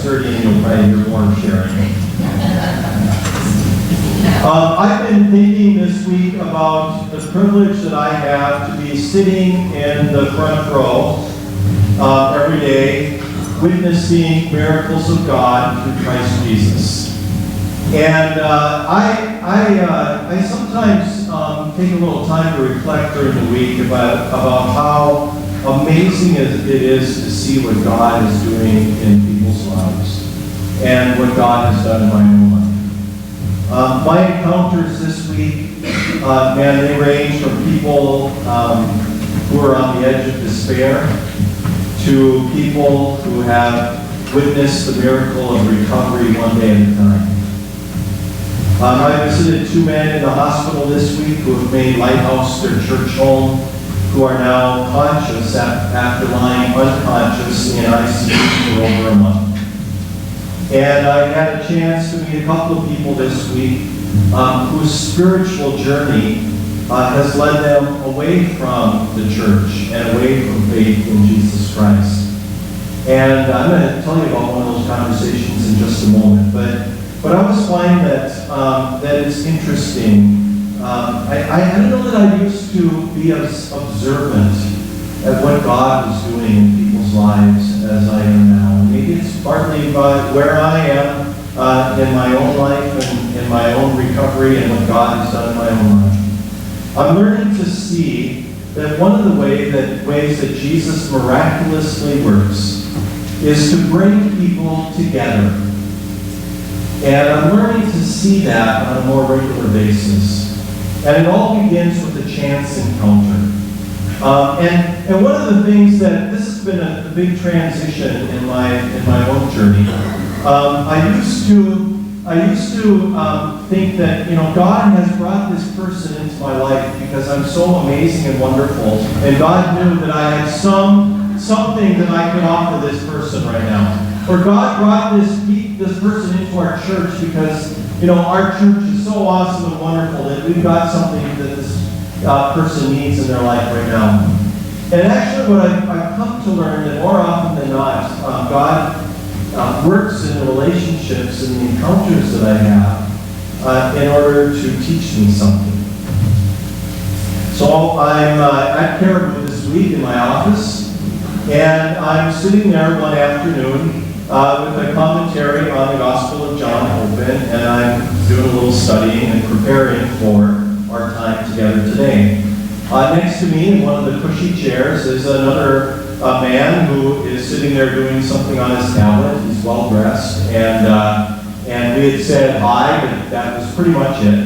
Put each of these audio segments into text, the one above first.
sturdy and you'll probably hear more sharing. I've been thinking this week about the privilege that I have to be sitting in the front row every day, witnessing miracles of God through Christ Jesus. And I sometimes take a little time to reflect during the week about how amazing it is to see what God is doing in people's lives and what God has done in my own life. My encounters this week, they range from people who are on the edge of despair to people who have witnessed the miracle of recovery one day at a time. I visited 2 men in the hospital this week who have made Lighthouse their church home, who are now conscious after lying unconscious in ICU for over a month. And I had a chance to meet a couple of people this week whose spiritual journey has led them away from the church and away from faith in Jesus Christ. And I'm going to tell you about one of those conversations in just a moment. But I always find that it's interesting. I don't know that I used to be as observant at what God was doing in people's lives as I am now. Maybe it's partly by where I am in my own life and in my own recovery and what God has done in my own life. I'm learning to see that one of the ways that Jesus miraculously works is to bring people together. And I'm learning to see that on a more regular basis. And it all begins with a chance encounter. And one of the things that this has been a big transition in my own journey. I used to think that God has brought this person into my life because I'm so amazing and wonderful, and God knew that I had something that I could offer this person right now. Or God brought this person into our church because our church is so awesome and wonderful that we've got something that this person needs in their life right now. And actually what I've come to learn that more often than not, God works in the relationships and the encounters that I have in order to teach me something. So I'm at Caribou this week in my office, and I'm sitting there one afternoon with a commentary on the Gospel of John open, and I'm doing a little studying and preparing for our time together today. Next to me in one of the cushy chairs is another man who is sitting there doing something on his tablet. He's well dressed, and we had said hi, but that was pretty much it.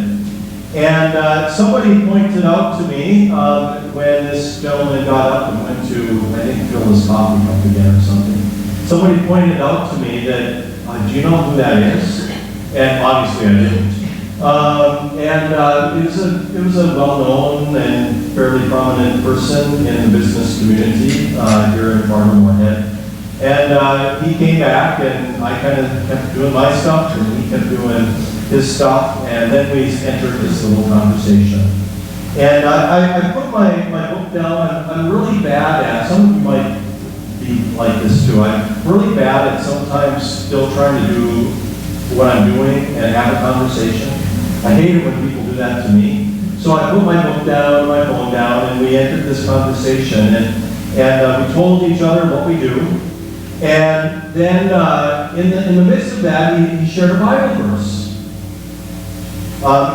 And somebody pointed out to me when this gentleman got up and went to, I think, fill his coffee cup again or something. Somebody pointed out to me that, do you know who that is? And obviously I didn't. It was a well-known and fairly prominent person in the business community here in Farmer Moorhead. And he came back, and I kind of kept doing my stuff, and he kept doing his stuff, and then we entered this little conversation. And I put my book down. I'm really bad at, some of you might be like this too, I'm really bad at sometimes still trying to do what I'm doing and have a conversation. I hate it when people do that to me. So I put my book down, my phone down, and we entered this conversation, and we told each other what we do. And then in the midst of that, he shared a Bible verse.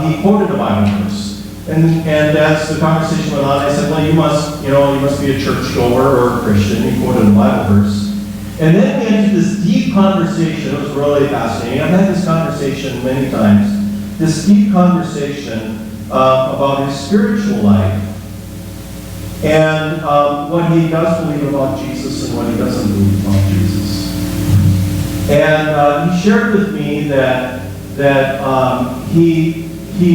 He quoted a Bible verse. And as the conversation went on, I said, well, you must be a churchgoer or a Christian. He quoted a Bible verse. And then we entered this deep conversation. It was really fascinating. I've had this conversation many times. This deep conversation about his spiritual life and what he does believe about Jesus and what he doesn't believe about Jesus. And he shared with me that he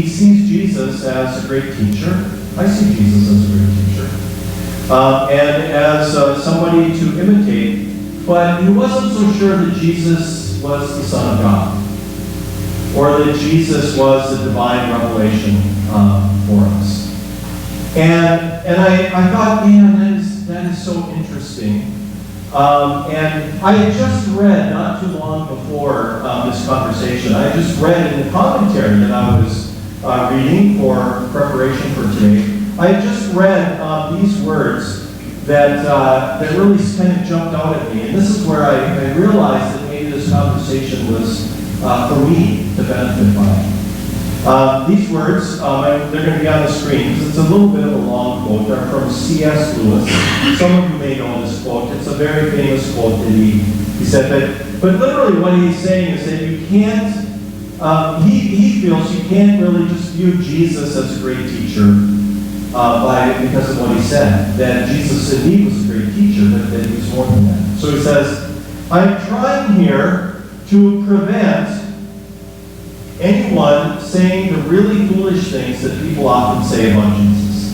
sees Jesus as a great teacher. I see Jesus as a great teacher. And as somebody to imitate. But he wasn't so sure that Jesus was the Son of God, or that Jesus was the divine revelation for us. And I thought, man, that is so interesting, And I had just read, not too long before this conversation, I had just read in the commentary that I was reading for preparation for today, I had just read these words that really kind of jumped out at me. And this is where I realized that maybe this conversation was for me to benefit by. These words, they're going to be on the screen because it's a little bit of a long quote. They're from C.S. Lewis. Some of you may know this quote. It's a very famous quote that he said that. But literally what he's saying is that you can't, he feels you can't really just view Jesus as a great teacher because of what he said. That Jesus indeed was a great teacher, but that he was more than that. So he says, I'm trying here to prevent anyone saying the really foolish things that people often say about Jesus.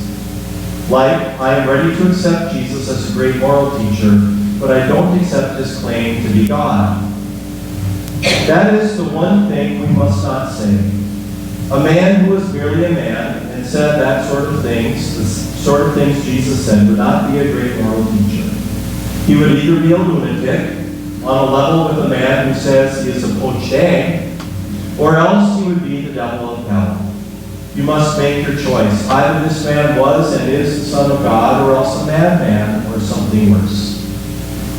Like, I am ready to accept Jesus as a great moral teacher, but I don't accept his claim to be God. That is the one thing we must not say. A man who was merely a man and said that sort of things, the sort of things Jesus said, would not be a great moral teacher. He would either be a lunatic, on a level with a man who says he is a poached egg, or else he would be the devil of hell. You must make your choice. Either this man was and is the Son of God, or else a madman, or something worse.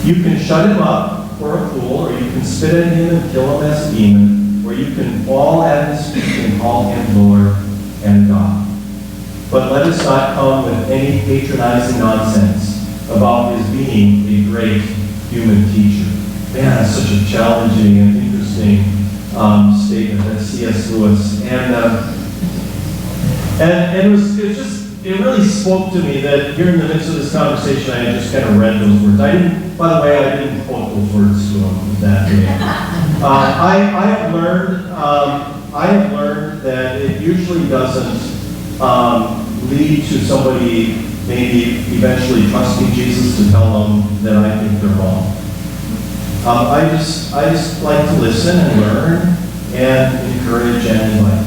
You can shut him up for a fool, or you can spit at him and kill him as a demon, or you can fall at his feet and call him Lord and God. But let us not come with any patronizing nonsense about his being a great human teacher. Man, that's such a challenging and interesting statement. That's C.S. Lewis. And it really spoke to me that here in the midst of this conversation, I had just kind of read those words. By the way, I didn't quote those words to him that day. I have learned that it usually doesn't lead to somebody maybe eventually trusting Jesus to tell them that I think they're wrong. I just like to listen and learn and encourage and invite.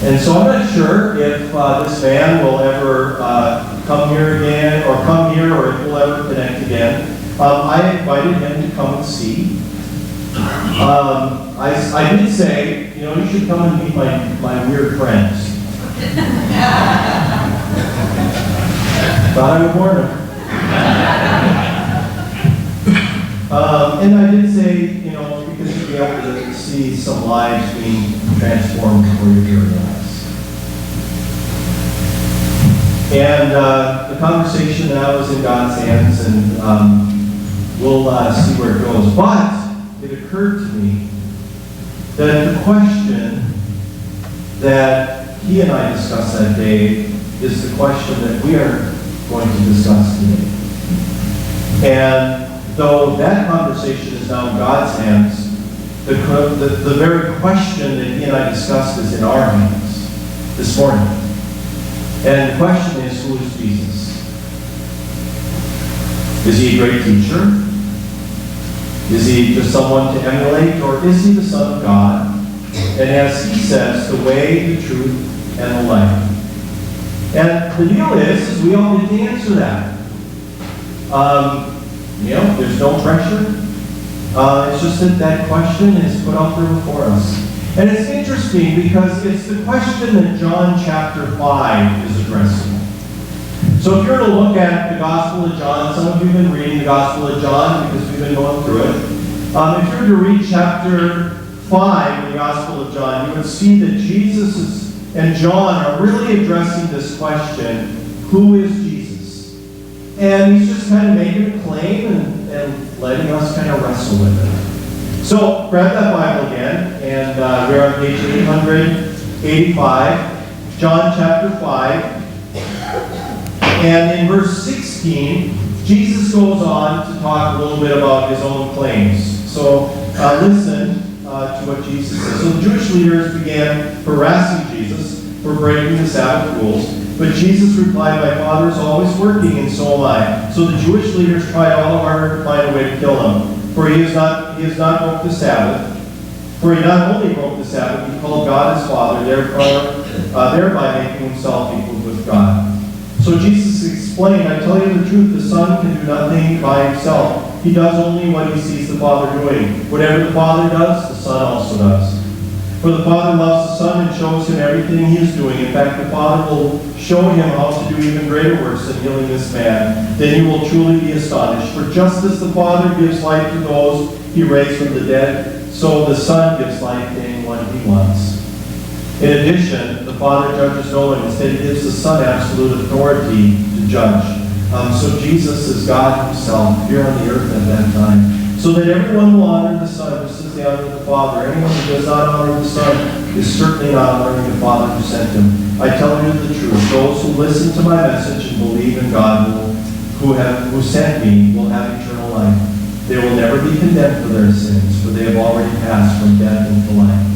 And so I'm not sure if this man will ever come here again, or if we'll ever connect again. I invited him to come and see. I did say, you should come and meet my weird friends. Thought I would warn him. And I did say, because you'll be able to see some lives being transformed before your very eyes. And the conversation now is in God's hands, and we'll see where it goes. But it occurred to me that the question that he and I discussed that day is the question that we are going to discuss today. And though that conversation is now in God's hands, the very question that he and I discussed is in our hands this morning. And the question is, who is Jesus? Is he a great teacher? Is he just someone to emulate? Or is he the Son of God? And as he says, the way, the truth, and the life. And the deal is we all get to answer that. There's no pressure. It's just that question is put out there before us. And it's interesting because it's the question that John chapter 5 is addressing. So if you're to look at the Gospel of John, some of you have been reading the Gospel of John because we've been going through it. If you were to read chapter 5 of the Gospel of John, you would see that Jesus and John are really addressing this question, who is Jesus? And he's just kind of making a claim and letting us kind of wrestle with it. So grab that Bible again, and we're on page 885, John chapter 5. And in verse 16, Jesus goes on to talk a little bit about his own claims. So listen to what Jesus says. So the Jewish leaders began harassing Jesus for breaking the Sabbath rules. But Jesus replied, my Father is always working, and so am I. So the Jewish leaders tried all harder to find a way to kill him. For he has not broke the Sabbath. For he not only broke the Sabbath, he called God his Father, thereby making himself equal with God. So Jesus explained, I tell you the truth, the Son can do nothing by himself. He does only what he sees the Father doing. Whatever the Father does, the Son also does. For the Father loves the Son and shows him everything he is doing. In fact, the Father will show him how to do even greater works than healing this man. Then you will truly be astonished. For just as the Father gives life to those he raised from the dead, so the Son gives life to anyone he wants. In addition, the Father judges no one. Instead, he gives the Son absolute authority to judge. So Jesus is God himself here on the earth at that time. So that everyone will honor the Son just as they honor the Father. Anyone who does not honor the Son is certainly not honoring the Father who sent him. I tell you the truth. Those who listen to my message and believe in God who sent me will have eternal life. They will never be condemned for their sins, for they have already passed from death into life.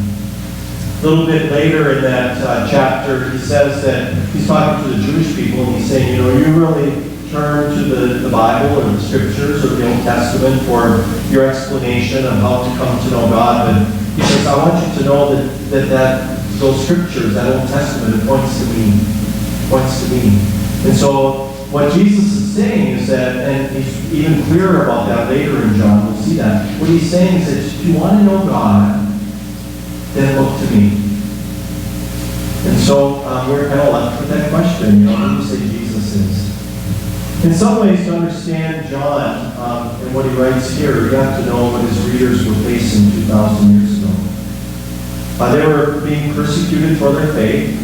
A little bit later in that chapter, he says that he's talking to the Jewish people, and he's saying, you really turn to the Bible or the Scriptures or the Old Testament for your explanation of how to come to know God. But he says, I want you to know that those Scriptures, that Old Testament, it points to me. It points to me. And so what Jesus is saying is that, and he's even clearer about that later in John, we'll see that. What he's saying is that if you want to know God, then look to me. And so we're kind of left with that question, who do you say Jesus is? In some ways, to understand John and what he writes here, you have to know what his readers were facing 2,000 years ago. They were being persecuted for their faith.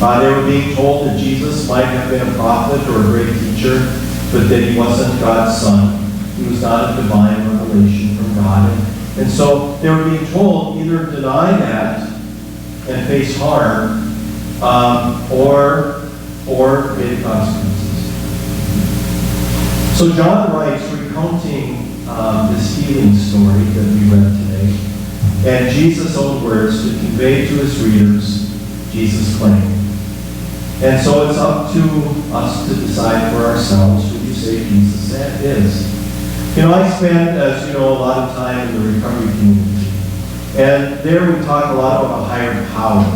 They were being told that Jesus might have been a prophet or a great teacher, but that he wasn't God's Son. He was not a divine revelation from God. And so they were being told either deny that and face harm, or pay the consequences. So John writes recounting this healing story that we read today, and Jesus' own words to convey to his readers Jesus' claim. And so it's up to us to decide for ourselves who you say Jesus is. I spend, as you know, a lot of time in the recovery community. And there we talk a lot about a higher power.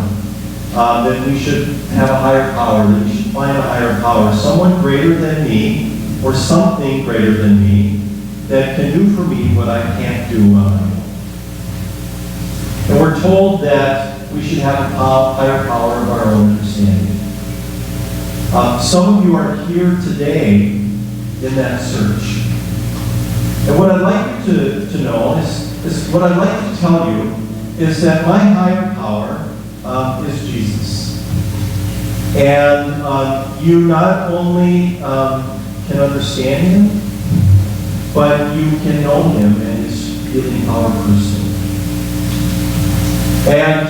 That we should have a higher power, that we should find a higher power. Someone greater than me, or something greater than me, that can do for me what I can't do on my own. And we're told that we should have a higher power of our own understanding. Some of you are here today in that search. And what I'd like you to know is what I'd like to tell you is that my higher power is Jesus. And you not only can understand him, but you can know him and his healing power personally. And,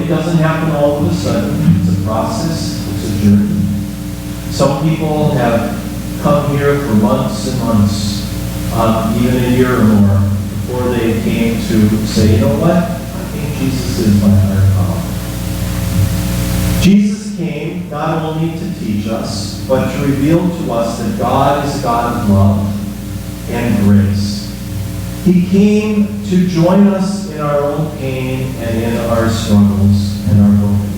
it doesn't happen all of a sudden. It's a process. It's a journey. Some people have come here for months and months, even a year or more, before they came to say, you know what? I think Jesus is my higher power. Jesus came not only to teach us, but to reveal to us that God is a God of love and grace. He came to join us in our own pain and in our struggles and our brokenness.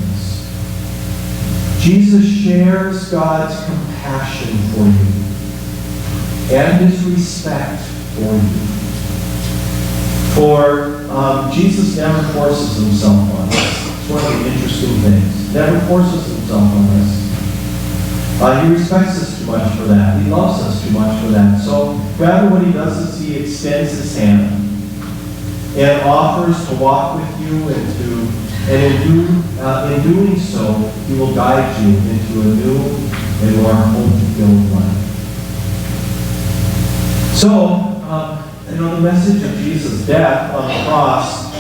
Jesus shares God's compassion for you and his respect for you. For Jesus never forces himself on us. It's one of the interesting things. Never forces himself on us. He respects us too much for that. He loves us too much for that. So rather what he does is he extends his hand and offers to walk with you and in doing so, he will guide you into a new and more hope-filled life. So, the message of Jesus' death on the cross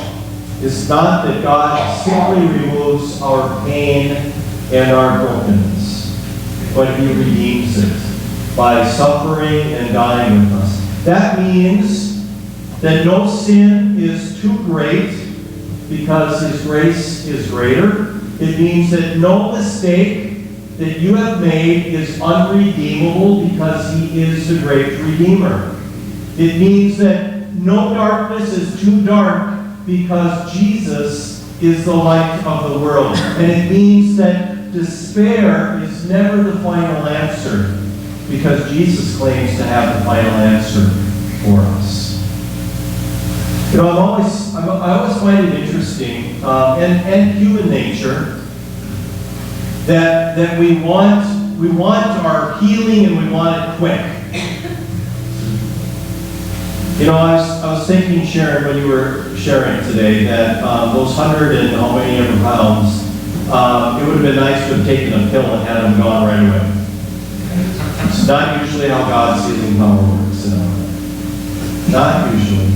is not that God simply removes our pain and our brokenness, but he redeems it by suffering and dying with us. That means that no sin is too great because his grace is greater. It means that no mistake that you have made is unredeemable because he is the great Redeemer. It means that no darkness is too dark because Jesus is the light of the world. And it means that despair is never the final answer because Jesus claims to have the final answer for us. You know, I always find it interesting, and human nature, that we want our healing and we want it quick. You know, I was thinking, Sharon, when you were sharing today, that those 100 and how many ever pounds, it would have been nice to have taken a pill and had them gone right away. It's not usually how God's healing power works. You know? Not usually.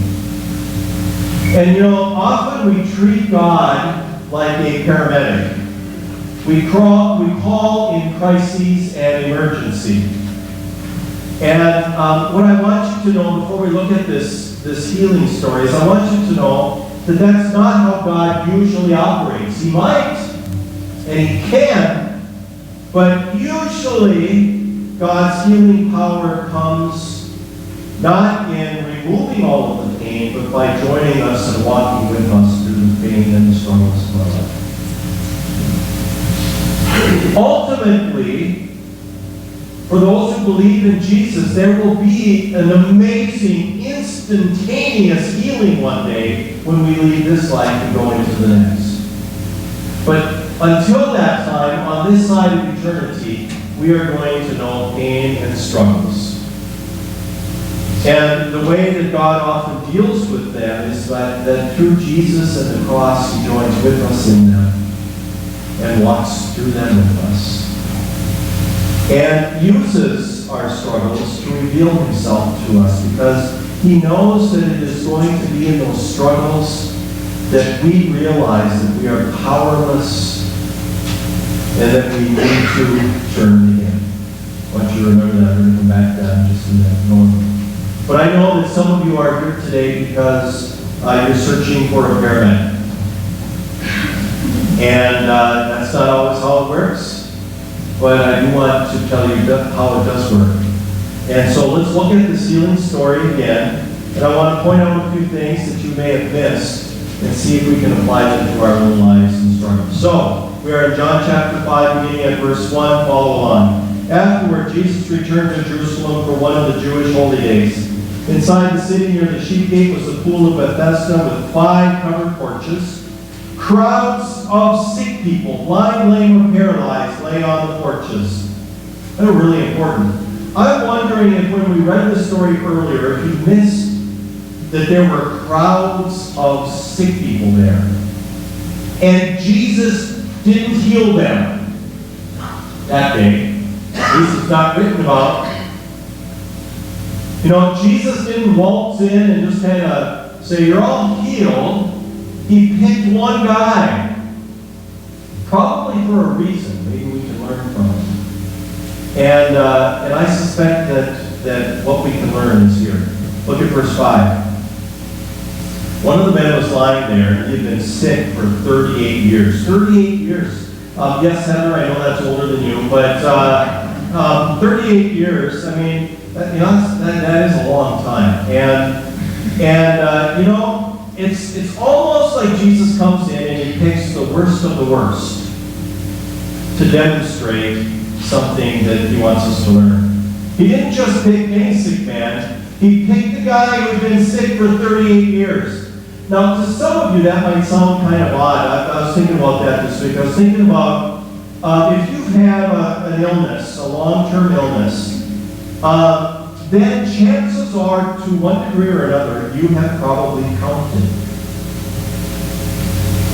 And you know, often we treat God like a paramedic. We call in crises and emergency. And what I want you to know before we look at this healing story is I want you to know that that's not how God usually operates. He might, and He can, but usually God's healing power comes not in removing all of the pain, but by joining us and walking with us through the pain and the struggles of our life. Ultimately, for those who believe in Jesus, there will be an amazing, instantaneous healing one day when we leave this life and go into the next. But until that time, on this side of eternity, we are going to know pain and struggles. And the way that God often deals with them is that through Jesus and the cross, He joins with us in them and walks through them with us. And uses our struggles to reveal Himself to us because He knows that it is going to be in those struggles that we realize that we are powerless and that we need to turn again. I want you to remember that. We're going to come back to that in just a minute. But I know that some of you are here today because you're searching for a paramedic. And that's not always how it works. But I do want to tell you how it does work. And so let's look at this healing story again. And I want to point out a few things that you may have missed and see if we can apply them to our own lives and struggles. So, we are in John chapter 5, beginning at verse 1. Follow along. Afterward, Jesus returned to Jerusalem for one of the Jewish holy days. Inside the city near the sheep gate was the pool of Bethesda with 5 covered porches. Crowds of sick people, blind, lame, or paralyzed, lay on the porches. They're really important. I'm wondering if when we read the story earlier, if you missed that there were crowds of sick people there. And Jesus didn't heal them that day. Jesus is not written about. You know, Jesus didn't waltz in and just kind of say, you're all healed. He picked one guy. Probably for a reason. Maybe we can learn from it. And I suspect that what we can learn is here. Look at verse 5. One of the men was lying there, and he had been sick for 38 years. 38 years. Yes, Heather, I know that's older than you, but 38 years, I mean, that is a long time. And you know, it's almost like Jesus comes in and He picks the worst of the worst to demonstrate something that He wants us to learn. He didn't just pick any sick man. He picked the guy who had been sick for 38 years. Now, to some of you, that might sound kind of odd. I was thinking about that this week. I was thinking about if you've had an illness, a long-term illness, then chances are, to one degree or another, you have probably counted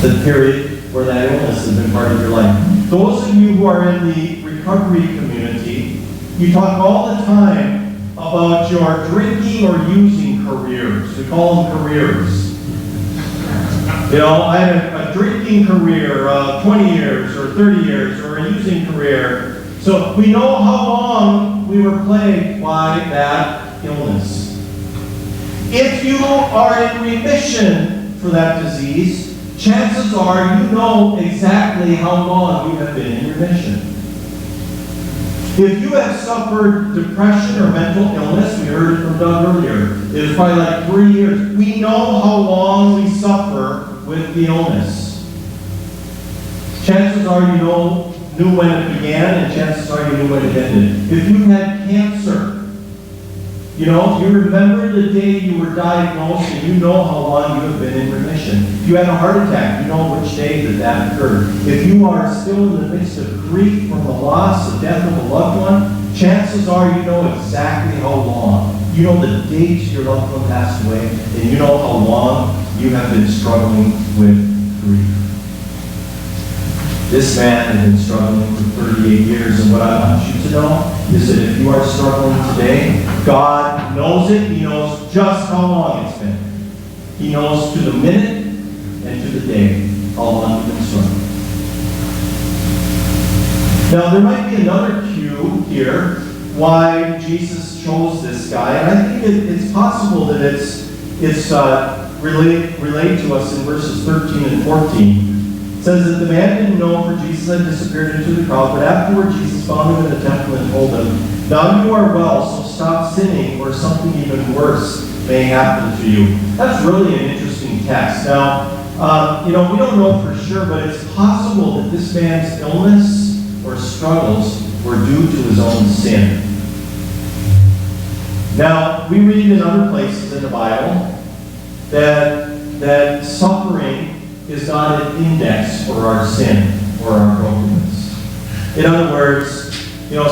the period where that illness has been part of your life. Those of you who are in the recovery community, you talk all the time about your drinking or using careers. We call them careers. You know, I had a drinking career, 20 years or 30 years, or a using career. So we know how long we were plagued by that illness. If you are in remission for that disease, chances are you know exactly how long you have been in remission. If you have suffered depression or mental illness, we heard it from Doug earlier, it was probably like 3 years. We know how long we suffer with the illness. Chances are you know knew when it began, and chances are you knew when it ended. If you had cancer, you remember the day you were diagnosed, and you know how long you have been in remission. If you had a heart attack, you know which day that occurred. If you are still in the midst of grief from the loss, the death of a loved one, chances are you know exactly how long. You know the date your loved one passed away, and you know how long you have been struggling with grief. This man has been struggling for 38 years, and what I want you to know is that if you are struggling today, God knows it. He knows just how long it's been. He knows to the minute and to the day how long you've been struggling. Now, there might be another cue here why Jesus chose this guy, and I think it's possible that it's relayed to us in verses 13 and 14. It says that the man didn't know, for Jesus had disappeared into the crowd, but afterward Jesus found him in the temple and told him, "Now you are well, so stop sinning, or something even worse may happen to you." That's really an interesting text. Now, we don't know for sure, but it's possible that this man's illness or struggles were due to his own sin. Now, we read in other places in the Bible that suffering is not an index for our sin or our brokenness. In other words,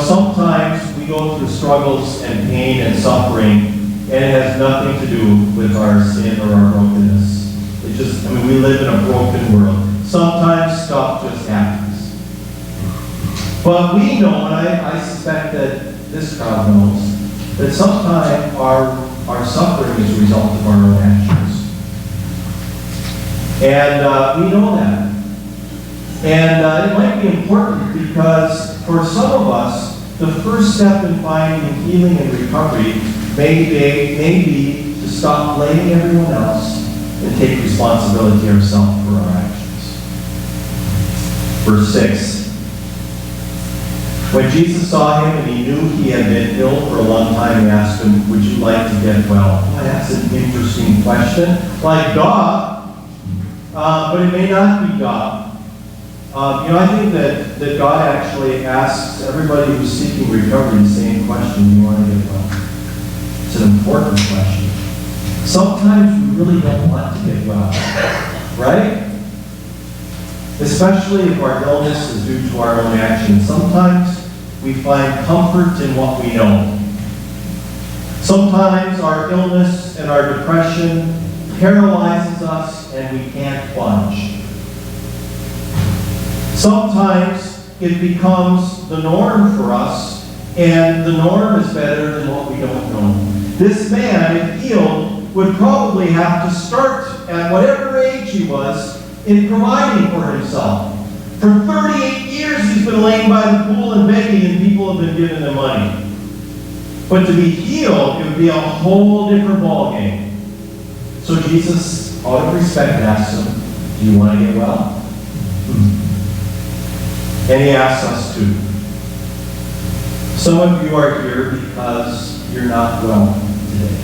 sometimes we go through struggles and pain and suffering, and it has nothing to do with our sin or our brokenness. We live in a broken world. Sometimes stuff just happens. But we know, and I suspect that this crowd knows, that sometimes our suffering is a result of our own actions. And we know that. And it might be important because for some of us, the first step in finding healing and recovery may be to stop blaming everyone else and take responsibility ourselves for our actions. Verse 6. When Jesus saw him and he knew he had been ill for a long time, he asked him, "Would you like to get well?" Well, that's an interesting question. Like God, but it may not be God. I think that God actually asks everybody who's seeking recovery the same question: do you want to get well? It's an important question. Sometimes we really don't want to get well, right? Especially if our illness is due to our own actions. Sometimes we find comfort in what we know. Sometimes our illness and our depression paralyzes us and we can't plunge. Sometimes it becomes the norm for us, and the norm is better than what we don't know. This man, if healed, would probably have to start at whatever age he was in providing for himself. For 38 years he's been laying by the pool and begging, and people have been giving him money. But to be healed, it would be a whole different ballgame. So Jesus, out of respect, asks him, "Do you want to get well?" And he asks us to. Some of you are here because you're not well today.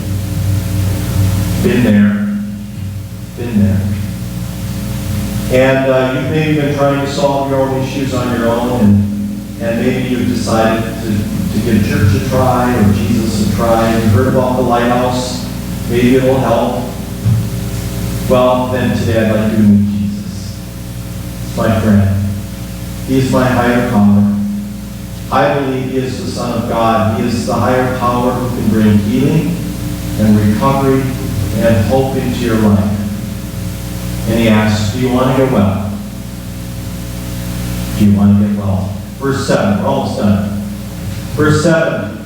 Been there. And you've maybe been trying to solve your own issues on your own, and maybe you've decided to give church a try, or Jesus a try. You've heard about the Lighthouse. Maybe it will help. Well, then today I'd like you to meet Jesus. It's my friend. He is my higher power. I believe he is the Son of God. He is the higher power who can bring healing and recovery and hope into your life. And he asks, "Do you want to get well? Do you want to get well?" Verse 7. We're almost done. Verse 7.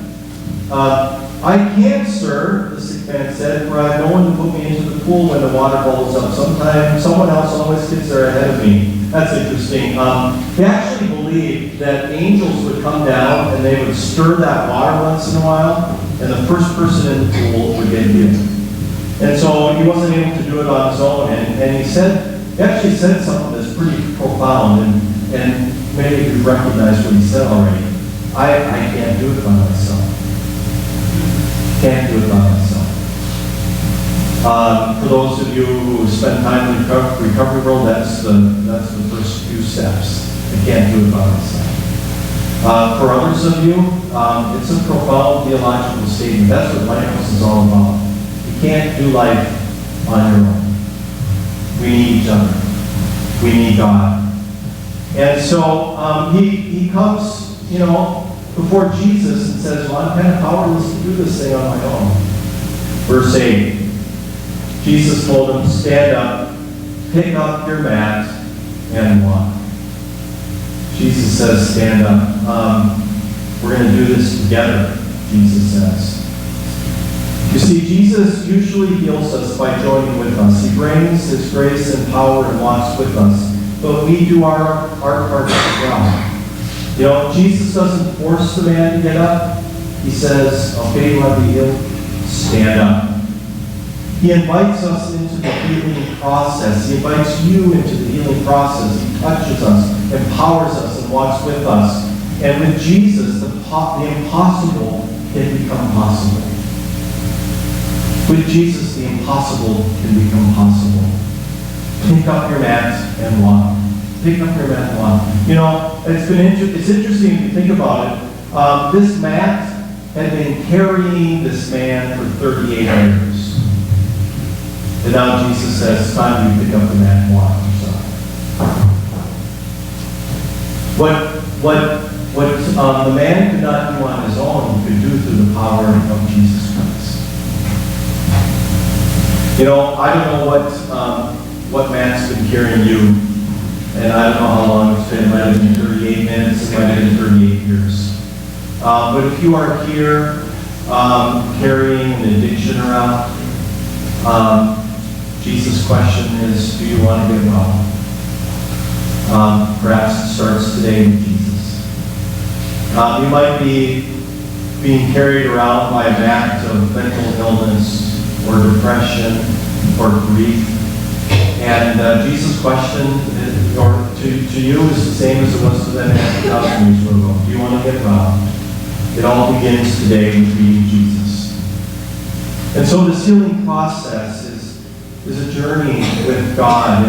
"I can't, sir," the sick man said, "for I have no one to put me into the pool when the water bubbles up. Sometimes someone else always gets there ahead of me." That's interesting. They actually believed that angels would come down and they would stir that water once in a while, and the first person in the pool would get healed. And so he wasn't able to do it on his own, and he actually said something that's pretty profound, and many of you recognize what he said already. I can't do it by myself. Can't do it by myself. For those of you who spend time in the recovery world, that's the first few steps. I can't do it by myself. For others of you, it's a profound theological statement. That's what Lighthouse is all about. You can't do life on your own. We need each other. We need God. And so he comes, before Jesus and says, well, I'm kind of powerless to do this thing on my own. Verse 8, Jesus told him, stand up, pick up your mat, and walk. Jesus says, stand up. We're going to do this together, Jesus says. You see, Jesus usually heals us by joining with us. He brings His grace and power and walks with us. But we do our part as well. Jesus doesn't force the man to get up. He says, okay, you want to be healed? Stand up. He invites us into the healing process. He invites you into the healing process. He touches us, empowers us, and walks with us. And with Jesus, the impossible can become possible. With Jesus, the impossible can become possible. Pick up your mat and walk. Pick up your mat and walk. It's interesting if you think about it. This mat had been carrying this man for 38 years. And now Jesus says, it's time you pick up the mat and walk yourself. What the man could not do on his own, he could do through the power of Jesus Christ. I don't know what man's been carrying you, and I don't know how long it's been. It might have been 38 minutes, it might have been 38 years. But if you are here carrying an addiction around, Jesus' question is, do you want to get well? Perhaps it starts today with Jesus. You might be being carried around by an act of mental illness or depression or grief. And Jesus' question to you is the same as it was to them 2,000 years ago. Do you want to get well? It all begins today with meeting Jesus. And so this healing process is a journey with God,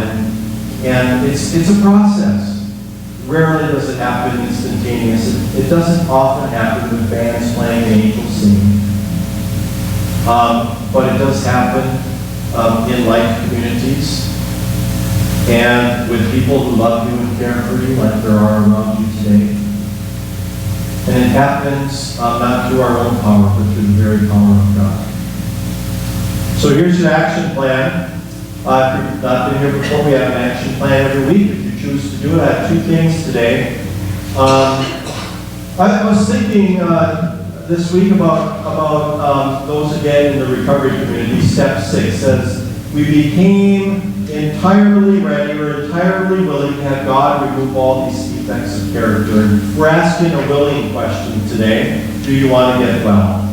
and it's a process. Rarely does it happen instantaneous. It doesn't often happen with bands playing and angels singing. But it does happen in life communities and with people who love you and care for you like there are around you today. And it happens not through our own power, but through the very power of God. So here's your action plan. If you've not been here before, we have an action plan every week. If you choose to do it, I have two things today. I was thinking this week about those again in the recovery community. Step 6 says, we became entirely ready or entirely willing to have God remove all these defects of character. And we're asking a willing question today. Do you want to get well?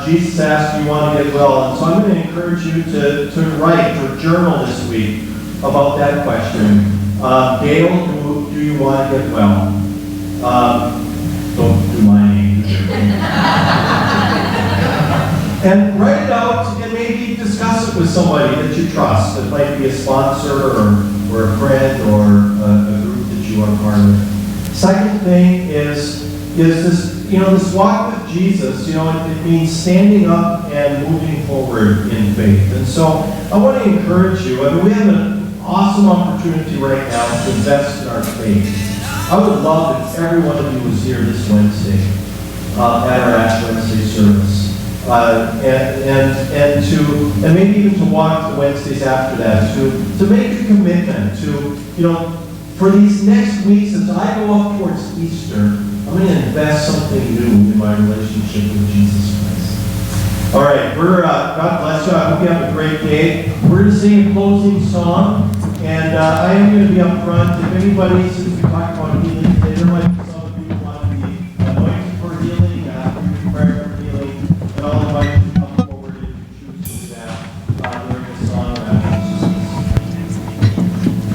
Jesus asked, do you want to get well? And so I'm going to encourage you to write or journal this week about that question. Gail, do you want to get well? Don't do my name. And write it out and maybe discuss it with somebody that you trust. It might be a sponsor or a friend or a group that you are part of. Second thing is this, this walk with Jesus, it means standing up and moving forward in faith. And so I want to encourage you. We have an awesome opportunity right now to invest in our faith. I would love if every one of you was here this Wednesday at our Ash Wednesday service. And maybe even to walk the Wednesdays after that, to make a commitment to, for these next weeks as I go up towards Easter, I'm going to invest something new in my relationship with Jesus Christ. All right, God bless you. I hope you have a great day. We're going to sing a closing song, and I am going to be up front. If anybody, since we talked about